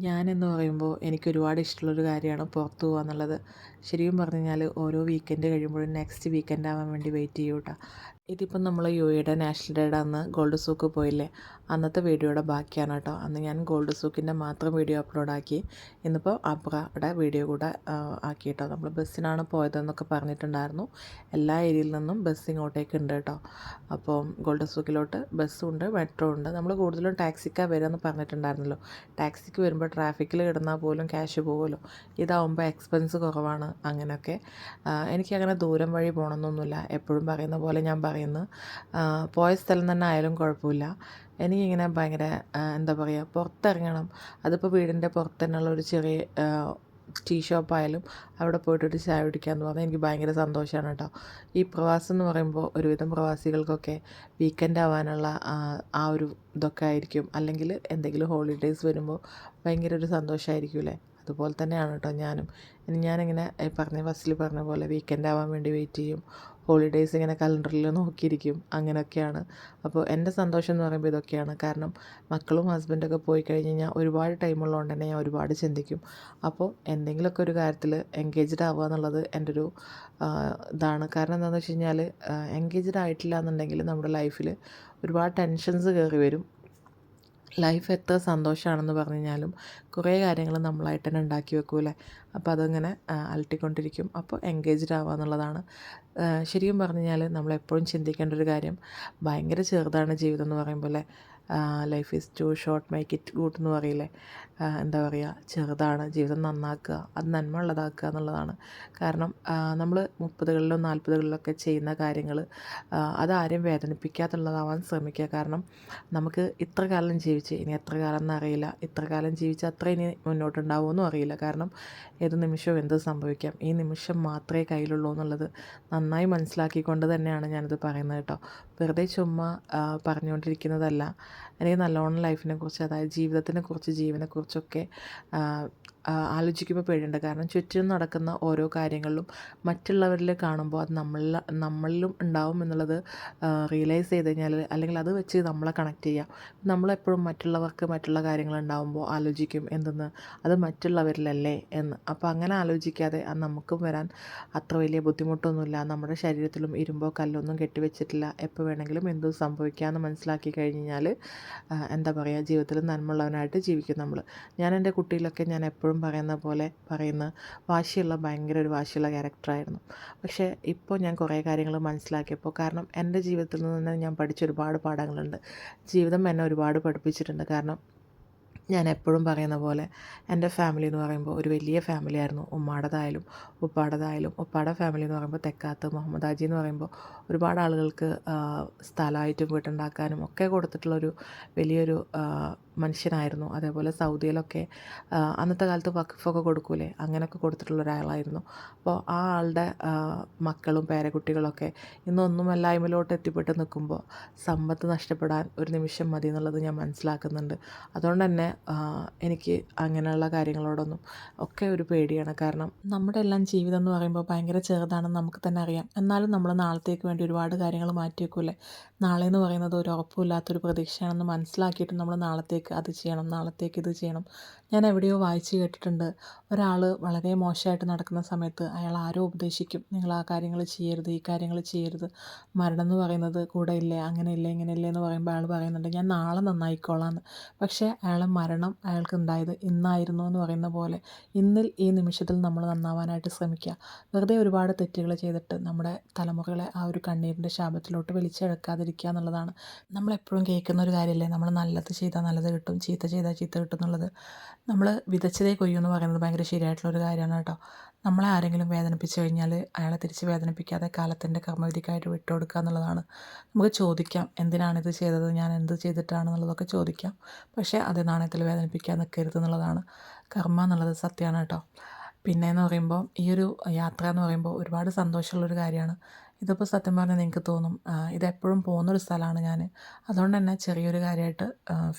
ഞാനെന്ന് പറയുമ്പോൾ എനിക്കൊരുപാട് ഇഷ്ടമുള്ളൊരു കാര്യമാണ് പുറത്ത് പോകുക എന്നുള്ളത്. ശരിക്കും പറഞ്ഞു കഴിഞ്ഞാൽ ഓരോ വീക്കെൻഡ് കഴിയുമ്പോഴും നെക്സ്റ്റ് വീക്കെൻഡ് ആവാൻ വേണ്ടി വെയിറ്റ് ചെയ്യും കേട്ടോ. ഇതിപ്പം നമ്മൾ യുടെ നാഷണൽ ഡേയുടെ അന്ന് ഗോൾഡ് സൂക്ക് പോയില്ലേ, അന്നത്തെ വീഡിയോയുടെ ബാക്കിയാണ് കേട്ടോ. അന്ന് ഞാൻ ഗോൾഡ് സൂക്കിൻ്റെ മാത്രം വീഡിയോ അപ്ലോഡ് ആക്കി. ഇന്നിപ്പോൾ അബ്രയുടെ വീഡിയോ കൂടെ ആക്കി കേട്ടോ. നമ്മൾ ബസ്സിനാണ് പോയതെന്നൊക്കെ പറഞ്ഞിട്ടുണ്ടായിരുന്നു. എല്ലാ ഏരിയയിൽ നിന്നും ബസ് ഇങ്ങോട്ടേക്ക് ഉണ്ട് കേട്ടോ. അപ്പോൾ ഗോൾഡ് സൂക്കിലോട്ട് ബസ്സും ഉണ്ട്, മെട്രോ ഉണ്ട്. നമ്മൾ കൂടുതലും ടാക്സിക്കാണ് വരികയെന്ന് പറഞ്ഞിട്ടുണ്ടായിരുന്നല്ലോ. ടാക്സിക്ക് വരുമ്പോൾ ട്രാഫിക്കിൽ കിടന്നാൽ പോലും ക്യാഷ് പോകുമല്ലോ. ഇതാവുമ്പോൾ എക്സ്പെൻസ് കുറവാണ്. അങ്ങനെയൊക്കെ എനിക്കങ്ങനെ ദൂരം വഴി പോകണമെന്നൊന്നുമില്ല. എപ്പോഴും പറയുന്ന പോലെ ഞാൻ പറയുന്നു, പോയ സ്ഥലം തന്നെ ആയാലും കുഴപ്പമില്ല. എനിക്കിങ്ങനെ ഭയങ്കര എന്താ പറയുക, പുറത്തിറങ്ങണം. അതിപ്പോൾ വീടിൻ്റെ പുറത്ത് തന്നെയുള്ള ഒരു ചെറിയ ടീ ഷോപ്പായാലും അവിടെ പോയിട്ടൊരു ചായ കുടിക്കാമെന്ന് പറഞ്ഞാൽ എനിക്ക് ഭയങ്കര സന്തോഷമാണ് കേട്ടോ. ഈ പ്രവാസം എന്ന് പറയുമ്പോൾ ഒരുവിധം പ്രവാസികൾക്കൊക്കെ വീക്കെൻഡ് ആവാനുള്ള ആ ഒരു ഇതൊക്കെ ആയിരിക്കും. അല്ലെങ്കിൽ എന്തെങ്കിലും ഹോളിഡേയ്സ് വരുമ്പോൾ ഭയങ്കര ഒരു സന്തോഷമായിരിക്കുമല്ലേ. അതുപോലെ തന്നെയാണ് കേട്ടോ ഞാനും. ഞാനിങ്ങനെ ഫസ്റ്റിൽ പറഞ്ഞ പോലെ വീക്കെൻഡ് ആവാൻ വേണ്ടി വെയിറ്റ് ചെയ്യും. ഹോളിഡേയ്സ് ഇങ്ങനെ കലണ്ടറിൽ നോക്കിയിരിക്കും. അങ്ങനെയൊക്കെയാണ്. അപ്പോൾ എൻ്റെ സന്തോഷം എന്ന് പറയുമ്പോൾ ഇതൊക്കെയാണ്. കാരണം മക്കളും ഹസ്ബൻഡൊക്കെ പോയി കഴിഞ്ഞ് കഴിഞ്ഞാൽ ഒരുപാട് ടൈമുള്ളതുകൊണ്ട് തന്നെ ഞാൻ ഒരുപാട് ചിന്തിക്കും. അപ്പോൾ എന്തെങ്കിലുമൊക്കെ ഒരു കാര്യത്തിൽ എൻഗേജ്ഡ് ആവുക എന്നുള്ളത് എൻ്റെ ഒരു ഇതാണ്. കാരണം എന്താണെന്ന് വെച്ച് കഴിഞ്ഞാൽ എൻഗേജ്ഡ് ആയിട്ടില്ല എന്നുണ്ടെങ്കിൽ നമ്മുടെ ലൈഫിൽ ഒരുപാട് ടെൻഷൻസ് കയറി വരും. ലൈഫ് എത്ര സന്തോഷമാണെന്ന് പറഞ്ഞു കഴിഞ്ഞാലും കുറേ കാര്യങ്ങൾ നമ്മളായിട്ട് തന്നെ ഉണ്ടാക്കി വെക്കൂലേ. അപ്പോൾ അതങ്ങനെ അലട്ടിക്കൊണ്ടിരിക്കും. അപ്പോൾ എൻഗേജ്ഡ് ആവുക എന്നുള്ളതാണ്. ശരിക്കും പറഞ്ഞു കഴിഞ്ഞാൽ നമ്മളെപ്പോഴും ചിന്തിക്കേണ്ട ഒരു കാര്യം, ഭയങ്കര ചെറുതാണ് ജീവിതം എന്ന് പറയുമ്പോൾ അല്ലേ. Life is too short, make it good എന്ന് പറയില്ലേ. എന്താ പറയുക, ചെറുതാണ്, ജീവിതം നന്നാക്കുക, അത് നന്മ ഉള്ളതാക്കുക എന്നുള്ളതാണ്. കാരണം നമ്മൾ 30കളിലും 40കളിലൊക്കെ ചെയ്യുന്ന കാര്യങ്ങൾ അതാരും വേദനിപ്പിക്കാത്തുള്ളതാവാൻ ശ്രമിക്കുക. കാരണം നമുക്ക് ഇത്ര കാലം ജീവിച്ച് ഇനി എത്ര കാലം എന്നറിയില്ല. ഇത്ര കാലം ജീവിച്ച് അത്ര ഇനി മുന്നോട്ടുണ്ടാവുമെന്നും അറിയില്ല. കാരണം ഏത് നിമിഷവും എന്ത് സംഭവിക്കാം. ഈ നിമിഷം മാത്രമേ കയ്യിലുള്ളൂ എന്നുള്ളത് നന്നായി മനസ്സിലാക്കിക്കൊണ്ട് തന്നെയാണ് ഞാനിത് പറയുന്നത് കേട്ടോ. വെറുതെ ചുമ്മാ പറഞ്ഞുകൊണ്ടിരിക്കുന്നതല്ല. എനിക്ക് നല്ലോണം ലൈഫിനെക്കുറിച്ച്, അതായത് ജീവിതത്തിനെക്കുറിച്ച്, ജീവനെക്കുറിച്ചൊക്കെ ആലോചിക്കുമ്പോൾ പേടിയുണ്ട്. കാരണം ചുറ്റും നടക്കുന്ന ഓരോ കാര്യങ്ങളിലും മറ്റുള്ളവരിൽ കാണുമ്പോൾ അത് നമ്മളിലും ഉണ്ടാവും എന്നുള്ളത് റിയലൈസ് ചെയ്ത് കഴിഞ്ഞാൽ, അല്ലെങ്കിൽ അത് വെച്ച് നമ്മളെ കണക്ട് ചെയ്യാം. നമ്മളെപ്പോഴും മറ്റുള്ളവർക്ക് മറ്റുള്ള കാര്യങ്ങൾ ഉണ്ടാകുമ്പോൾ ആലോചിക്കും, എന്തെന്ന് അത് മറ്റുള്ളവരിലല്ലേ എന്ന്. അപ്പോൾ അങ്ങനെ ആലോചിക്കാതെ അത് നമുക്കും വരാൻ അത്ര വലിയ ബുദ്ധിമുട്ടൊന്നുമില്ല. നമ്മുടെ ശരീരത്തിലും ഇരുമ്പോ കല്ലൊന്നും കെട്ടിവെച്ചിട്ടില്ല. എപ്പോൾ വേണമെങ്കിലും എന്തും സംഭവിക്കാമെന്ന് മനസ്സിലാക്കി കഴിഞ്ഞാൽ എന്താ പറയുക, ജീവിതത്തിൽ നന്മയുള്ളവനായിട്ട് ജീവിക്കും നമ്മൾ. ഞാൻ എൻ്റെ കുട്ടിയിലൊക്കെ ഞാൻ എപ്പോഴും പറയുന്ന വാശിയുള്ള, ഭയങ്കര ഒരു വാശിയുള്ള ക്യാരക്ടറായിരുന്നു. പക്ഷേ ഇപ്പോൾ ഞാൻ കുറേ കാര്യങ്ങൾ മനസ്സിലാക്കിയപ്പോൾ, കാരണം എൻ്റെ ജീവിതത്തിൽ നിന്ന് തന്നെ ഞാൻ പഠിച്ച ഒരുപാട് പാഠങ്ങളുണ്ട്. ജീവിതം എന്നെ ഒരുപാട് പഠിപ്പിച്ചിട്ടുണ്ട്. കാരണം ഞാൻ എപ്പോഴും പറയുന്ന പോലെ എൻ്റെ ഫാമിലി എന്ന് പറയുമ്പോൾ ഒരു വലിയ ഫാമിലി ആയിരുന്നു. ഉമ്മാടേതായാലും ഉപ്പാടേതായാലും. ഉപ്പാടെ ഫാമിലി എന്ന് പറയുമ്പോൾ തെക്കാത്ത് മുഹമ്മദ് ഹാജി എന്ന് പറയുമ്പോൾ ഒരുപാട് ആളുകൾക്ക് സ്ഥലമായിട്ടും വീട്ടുണ്ടാക്കാനും ഒക്കെ കൊടുത്തിട്ടുള്ളൊരു വലിയൊരു മനുഷ്യനായിരുന്നു. അതേപോലെ സൗദിയിലൊക്കെ അന്നത്തെ കാലത്ത് വഖഫൊക്കെ കൊടുക്കൂലേ, അങ്ങനെയൊക്കെ കൊടുത്തിട്ടുള്ള ഒരാളായിരുന്നു. അപ്പോൾ ആ ആളുടെ മക്കളും പേരക്കുട്ടികളൊക്കെ ഇന്നൊന്നുമല്ലായ്മയിലോട്ട് എത്തിപ്പെട്ട് നിൽക്കുമ്പോൾ സമ്പത്ത് നഷ്ടപ്പെടാൻ ഒരു നിമിഷം മതി എന്നുള്ളത് ഞാൻ മനസ്സിലാക്കുന്നുണ്ട്. അതുകൊണ്ട് തന്നെ എനിക്ക് അങ്ങനെയുള്ള കാര്യങ്ങളോടൊന്നും ഒക്കെ ഒരു പേടിയാണ്. കാരണം നമ്മുടെ എല്ലാം ജീവിതം എന്ന് പറയുമ്പോൾ ഭയങ്കര ചെറുതാണെന്ന് നമുക്ക് തന്നെ അറിയാം. എന്നാലും നമ്മൾ നാളത്തേക്ക് വേണ്ടി ഒരുപാട് കാര്യങ്ങൾ മാറ്റി വെക്കൂലേ. നാളെ എന്ന് പറയുന്നത് ഒരു ഉറപ്പില്ലാത്തൊരു പ്രതീക്ഷയാണെന്ന് മനസ്സിലാക്കിയിട്ട് നമ്മൾ നാളത്തേക്ക് അത് ചെയ്യണം, നാളത്തേക്ക് ഇത് ചെയ്യണം. ഞാൻ എവിടെയോ വായിച്ച് കേട്ടിട്ടുണ്ട്, ഒരാൾ വളരെ മോശമായിട്ട് നടക്കുന്ന സമയത്ത് അയാൾ ആരോ ഉപദേശിക്കും, നിങ്ങൾ ആ കാര്യങ്ങൾ ചെയ്യരുത്, ഈ കാര്യങ്ങൾ ചെയ്യരുത്, മരണം എന്ന് പറയുന്നത് കൂടെ ഇല്ലേ, അങ്ങനെയില്ലേ ഇങ്ങനെയില്ലേ എന്ന് പറയുമ്പോൾ അയാൾ പറയുന്നുണ്ട് ഞാൻ നാളെ നന്നായിക്കോളാം എന്ന്. പക്ഷേ അയാളെ മരണം അയാൾക്ക് ഉണ്ടായത് ഇന്നായിരുന്നു എന്ന് പറയുന്ന പോലെ ഇന്നിൽ ഈ നിമിഷത്തിൽ നമ്മൾ നന്നാവാനായിട്ട് ശ്രമിക്കുക. വെറുതെ ഒരുപാട് തെറ്റുകൾ ചെയ്തിട്ട് നമ്മുടെ തലമുറകളെ ആ ഒരു കണ്ണീരിൻ്റെ ശാപത്തിലോട്ട് വലിച്ചിഴക്കാതിരിക്കുക എന്നുള്ളതാണ്. നമ്മളെപ്പോഴും കേൾക്കുന്ന ഒരു കാര്യമല്ലേ, നമ്മൾ നല്ലത് ചെയ്താൽ നല്ലത് കിട്ടും, ചീത്ത ചെയ്താൽ ചീത്ത കിട്ടും എന്നുള്ളത്. നമ്മൾ വിതച്ചതേ കൊയ്യും എന്ന് പറയുന്നത് ഭയങ്കര ശരിയായിട്ടുള്ളൊരു കാര്യമാണ് കേട്ടോ. നമ്മളെ ആരെങ്കിലും വേദനിപ്പിച്ച് കഴിഞ്ഞാൽ അയാളെ തിരിച്ച് വേദനിപ്പിക്കാതെ കാലത്തിൻ്റെ കർമ്മവിധിക്കായിട്ട് വിട്ടുകൊടുക്കുക എന്നുള്ളതാണ്. നമുക്ക് ചോദിക്കാം, എന്തിനാണിത് ചെയ്തത്, ഞാൻ എന്ത് ചെയ്തിട്ടാണെന്നുള്ളതൊക്കെ ചോദിക്കാം. പക്ഷേ അതേ നാണയത്തിൽ വേദനിപ്പിക്കാൻ നിൽക്കരുത് എന്നുള്ളതാണ്. കർമ്മ എന്നുള്ളത് സത്യമാണ് കേട്ടോ. പിന്നെയെന്ന് പറയുമ്പോൾ ഈ ഒരു യാത്ര എന്ന് പറയുമ്പോൾ ഒരുപാട് സന്തോഷമുള്ളൊരു കാര്യമാണ്. ഇതിപ്പോൾ സത്യം പറഞ്ഞാൽ നിങ്ങൾക്ക് തോന്നും ഇതെപ്പോഴും പോകുന്നൊരു സ്ഥലമാണ് ഞാൻ, അതുകൊണ്ട് തന്നെ ചെറിയൊരു കാര്യമായിട്ട്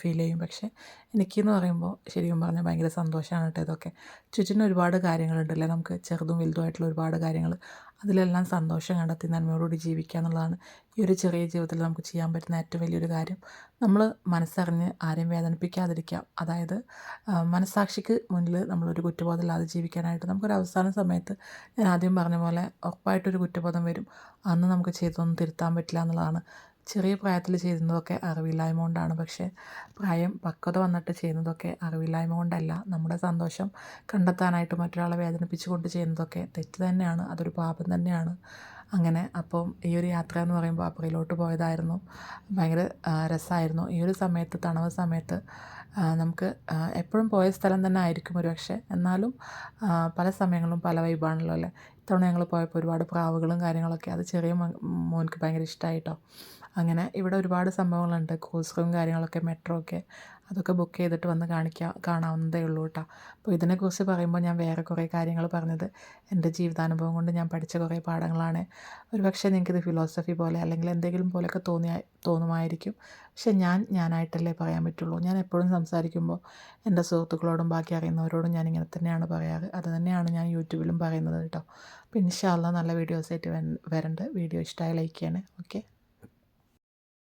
ഫീൽ ചെയ്യും. പക്ഷേ എനിക്കെന്ന് പറയുമ്പോൾ ശരിക്കും പറഞ്ഞാൽ ഭയങ്കര സന്തോഷമാണ് കേട്ടോ ഇതൊക്കെ. ചുറ്റിനും ഒരുപാട് കാര്യങ്ങളുണ്ടല്ലേ, നമുക്ക് ചെറുതും വലുതുമായിട്ടുള്ള ഒരുപാട് കാര്യങ്ങൾ. അതിലെല്ലാം സന്തോഷം കണ്ടെത്തി നന്മയോടുകൂടി ജീവിക്കുക എന്നുള്ളതാണ് ഈ ഒരു ചെറിയ ജീവിതത്തിൽ നമുക്ക് ചെയ്യാൻ പറ്റുന്ന ഏറ്റവും വലിയൊരു കാര്യം. നമ്മൾ മനസ്സറിഞ്ഞ് ആരെയും വേദനിപ്പിക്കാതിരിക്കാം. അതായത് മനസ്സാക്ഷിക്ക് മുന്നിൽ നമ്മളൊരു കുറ്റബോധമില്ലാതെ ജീവിക്കാനായിട്ട് നമുക്കൊരു അവസാന സമയത്ത് ഞാൻ ആദ്യം പറഞ്ഞ പോലെ ഉറപ്പായിട്ടൊരു കുറ്റബോധം വരും. അന്ന് നമുക്ക് ചെയ്തതൊന്നും തിരുത്താൻ പറ്റില്ല എന്നുള്ളതാണ്. ചെറിയ പ്രായത്തിൽ ചെയ്യുന്നതൊക്കെ അറിവില്ലായ്മ കൊണ്ടാണ്. പക്ഷേ പക്വത വന്നിട്ട് ചെയ്യുന്നതൊക്കെ അറിവില്ലായ്മ കൊണ്ടല്ല. നമ്മുടെ സന്തോഷം കണ്ടെത്താനായിട്ട് മറ്റൊരാളെ വേദനിപ്പിച്ചുകൊണ്ട് ചെയ്യുന്നതൊക്കെ തെറ്റ് തന്നെയാണ്. അതൊരു പാപം തന്നെയാണ്. അങ്ങനെ അപ്പം ഈ ഒരു യാത്ര എന്ന് പറയുമ്പോൾ അപ്പുറയിലോട്ട് പോയതായിരുന്നു. ഭയങ്കര രസമായിരുന്നു. ഈ ഒരു സമയത്ത് തണുവ് സമയത്ത് നമുക്ക് എപ്പോഴും പോയ സ്ഥലം തന്നെ ആയിരിക്കും ഒരുപക്ഷെ. എന്നാലും പല സമയങ്ങളിലും പല വൈബാണല്ലോ അല്ലേ. ഇത്തവണ ഞങ്ങൾ പോയപ്പോൾ ഒരുപാട് പ്രാവുകളും കാര്യങ്ങളൊക്കെ അത് ചെറിയ മോൻക്ക് ഭയങ്കര ഇഷ്ടമായിട്ടോ. അങ്ങനെ ഇവിടെ ഒരുപാട് സംഭവങ്ങളുണ്ട്. ക്രൂസ് റൂം കാര്യങ്ങളൊക്കെ മെട്രോ ഒക്കെ അതൊക്കെ ബുക്ക് ചെയ്തിട്ട് വന്ന് കാണാവുന്നതേ ഉള്ളൂ കേട്ടോ. അപ്പോൾ ഇതിനെക്കുറിച്ച് പറയുമ്പോൾ ഞാൻ വേറെ കുറേ കാര്യങ്ങൾ പറഞ്ഞത് എൻ്റെ ജീവിതാനുഭവം കൊണ്ട് ഞാൻ പഠിച്ച കുറേ പാഠങ്ങളാണ്. ഒരുപക്ഷെ നിങ്ങൾക്കിത് ഫിലോസഫി പോലെ അല്ലെങ്കിൽ എന്തെങ്കിലും പോലെയൊക്കെ തോന്നുമായിരിക്കും. പക്ഷെ ഞാനായിട്ടല്ലേ പറയാൻ പറ്റുള്ളൂ. ഞാൻ എപ്പോഴും സംസാരിക്കുമ്പോൾ എൻ്റെ സുഹൃത്തുക്കളോടും ബാക്കി അറിയുന്നവരോടും ഞാൻ ഇങ്ങനെ തന്നെയാണ് പറയാറ്. അത് തന്നെയാണ് ഞാൻ യൂട്യൂബിലും പറയുന്നത് കേട്ടോ. അപ്പോൾ ഇൻഷാ അല്ലാഹ് നല്ല വീഡിയോസായിട്ട് വരണ്ട്. വീഡിയോ ഇഷ്ടമായി ലൈക്ക് ചെയ്യണേ.